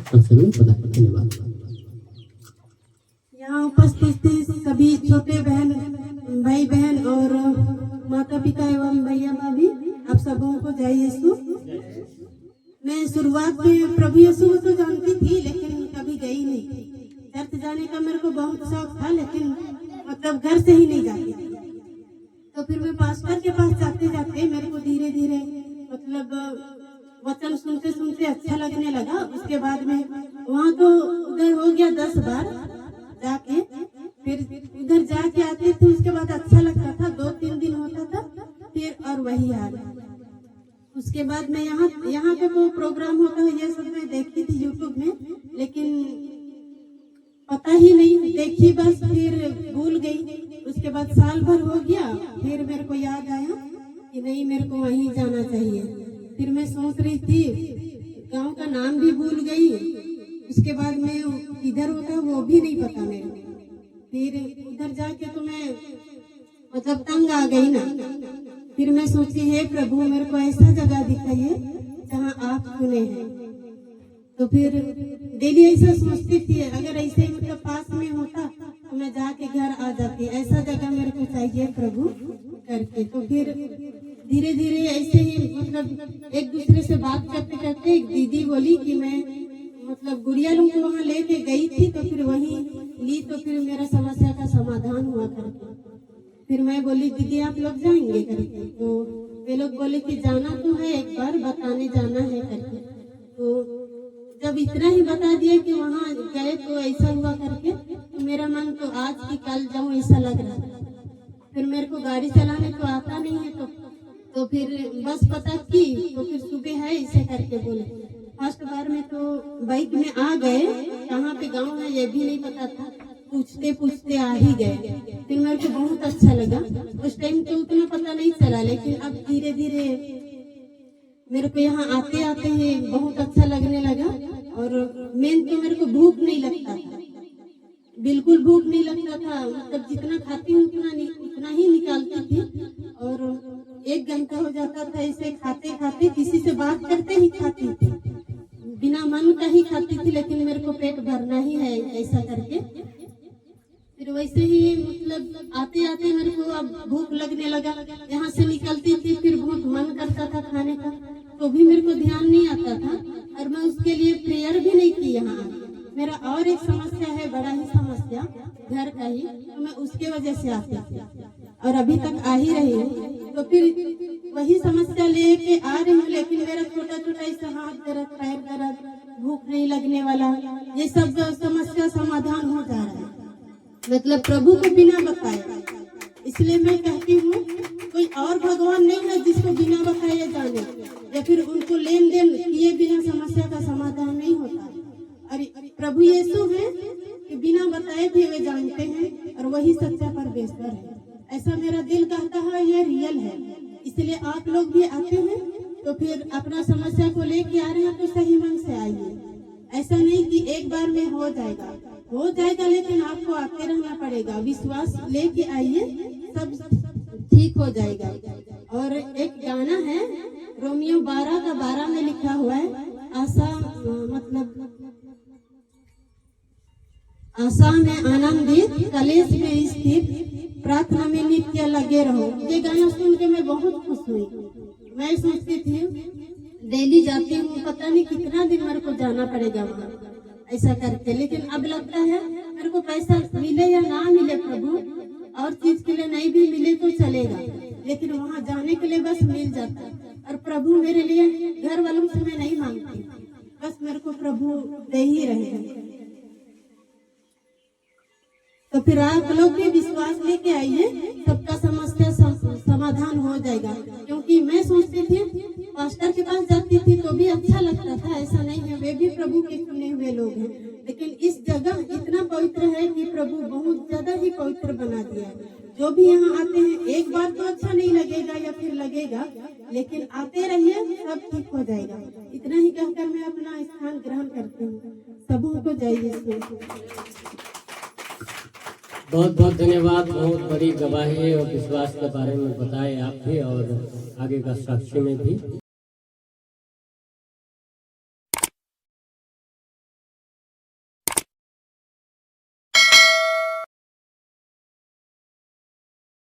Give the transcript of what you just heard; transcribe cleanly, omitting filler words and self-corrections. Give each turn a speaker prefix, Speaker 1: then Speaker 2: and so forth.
Speaker 1: आप सभी धन्यवाद।
Speaker 2: यहाँ उपस्थित सभी छोटे बहन भाई बहन और माता पिता एवं भैया भाभी, आप सबों को जय यीशु। मैं शुरुआत में प्रभु यीशु को तो जानती थी, लेकिन कभी गई नहीं। चर्च जाने का मेरे को बहुत शौक था, लेकिन मतलब घर से ही नहीं जाती थी। तो फिर मैं पास्टर के पास जाते जाते मेरे को धीरे धीरे मतलब वचन सुनते सुनते अच्छा लगने लगा। उसके बाद में वहाँ तो उधर हो गया 10 बार जाके, फिर उधर जाके आते थे। उसके बाद अच्छा लगता था, 2-3 दिन होता था, फिर और वही आ गया। उसके बाद में यहाँ पे वो प्रोग्राम होता है, ये सब मैं देखती थी यूट्यूब में, लेकिन पता ही नहीं, देखी बस, फिर भूल गई। उसके बाद साल भर हो गया, फिर मेरे को याद आया कि नहीं, मेरे को वहीं जाना चाहिए। फिर मैं सोच रही थी, गांव का नाम भी भूल गई। उसके बाद में इधर होता है वो भी नहीं पता मेरे को। फिर उधर जाके तो मैं मतलब तंग आ गई ना। फिर मैं सोची, हे प्रभु, मेरे को ऐसा जगह दिखाइए जहाँ आप चुने हैं। तो फिर डेली ऐसा सोचती थी, अगर ऐसे मतलब पास में होता तो मैं जाके घर आ जाती। ऐसा जगह मेरे को चाहिए प्रभु करके। तो फिर धीरे धीरे ऐसे ही मतलब एक दूसरे से बात करते करते एक दीदी बोली कि मैं मतलब गुड़िया लोग को वहाँ लेके गई थी, तो फिर वहीं ली, तो फिर मेरा समस्या का समाधान हुआ करके। फिर मैं बोली, दीदी आप लोग जाएंगे करके। तो वे लोग बोले कि जाना तो है, एक बार बताने जाना है करके। तो जब इतना ही बता दिया कि वहाँ गए तो ऐसा हुआ करके, तो मेरा मन तो आज की कल जाऊँ ऐसा लग रहा था। फिर मेरे को गाड़ी चलाने तो आता नहीं है, तो फिर बस पता की, तो फिर सुबह है ऐसे करके बोले। फर्स्ट बार में तो बाइक में आ गए, कहाँ पे गांव है ये भी नहीं पता था, पूछते पूछते आ ही गए। फिर मेरे को बहुत अच्छा लगा। उस टाइम तो उतना पता नहीं चला, लेकिन अब धीरे धीरे मेरे को यहाँ आते आते ही बहुत अच्छा लगने लगा। और मेन तो मेरे को भूख नहीं लगता था, बिल्कुल भूख नहीं लगता था। मतलब जितना खाती हूँ उतना ही निकालती थी, और 1 घंटा हो जाता था ऐसे खाते खाते, किसी से बात करते ही खाती थी, बिना मन का ही खाती थी, लेकिन मेरे को पेट भरना ही है ऐसा करके। फिर वैसे ही मतलब आते आते मेरे को अब भूख लगने लगा। यहाँ से निकलती थी, फिर बहुत मन करता था खाने का, तो भी मेरे को ध्यान नहीं आता था, और मैं उसके लिए प्रेयर भी नहीं की। यहाँ मेरा और एक समस्या है, बड़ा ही समस्या घर का ही, तो मैं उसके वजह से आती थी और अभी तक आ ही रही हूँ। तो फिर वही समस्या लेके आ रही हूँ, लेकिन मेरा छोटा छोटा ऐसा हाथ दर्द, पैर दर्द, भूख नहीं लगने वाला, ये सब समस्या समाधान हो जा रहा है, मतलब प्रभु को बिना बताए। इसलिए मैं कहती हूँ, कोई और भगवान नहीं है जिसको बिना बताए जाने, या फिर उनको लेन देन किए बिना समस्या का समाधान नहीं होता। और प्रभु यीशु है कि बिना बताए भी वे जानते हैं, और वही सच्चा परमेश्वर है। ऐसा मेरा दिल कहता है, ये रियल है। इसलिए आप लोग भी आते हैं तो फिर अपना समस्या को लेके आ रहे हैं तो सही मन से आइए। ऐसा नहीं कि एक बार में हो जाएगा, लेकिन आपको आते रहना पड़ेगा। विश्वास लेके आइए, सब ठीक हो जाएगा। और एक गाना है, रोमियो 12:12 में लिखा हुआ है, आशा में आनंदित, कलेश में स्थिर, प्रार्थना में नित्य लगे रहो। ये गाना सुन के मैं बहुत खुश हुई। मैं सोचती थी डेली जाती हूँ, पता नहीं कितना दिन मेरे को जाना पड़ेगा वहाँ ऐसा करके, लेकिन अब लगता है मेरे को पैसा मिले या ना मिले, प्रभु और चीज के लिए नहीं भी मिले तो चलेगा, लेकिन वहाँ जाने के लिए बस मिल जाता है। और प्रभु मेरे लिए, घर वालों से मैं नहीं मांगती, बस मेरे को प्रभु दे ही रहे। तो फिर आप लोग भी विश्वास लेके आइए, सबका समस्या समाधान हो जाएगा। क्योंकि मैं सोचती थी, पास्टर के पास जाती थी तो भी अच्छा लगता था, ऐसा नहीं है, वे भी प्रभु के चुने हुए लोग हैं, लेकिन इस जगह इतना पवित्र है कि प्रभु बहुत ज्यादा ही पवित्र बना दिया है। जो भी यहाँ आते हैं, एक बार तो अच्छा नहीं लगेगा या फिर लगेगा, लेकिन आते रहिए, सब ठीक हो जाएगा। इतना ही कहकर मैं अपना स्थान ग्रहण करती हूँ। सबों को जय यीशु।
Speaker 1: बहुत बहुत धन्यवाद। बहुत बड़ी गवाही और विश्वास के बारे में बताए आप भी, और आगे का साक्ष्य में भी।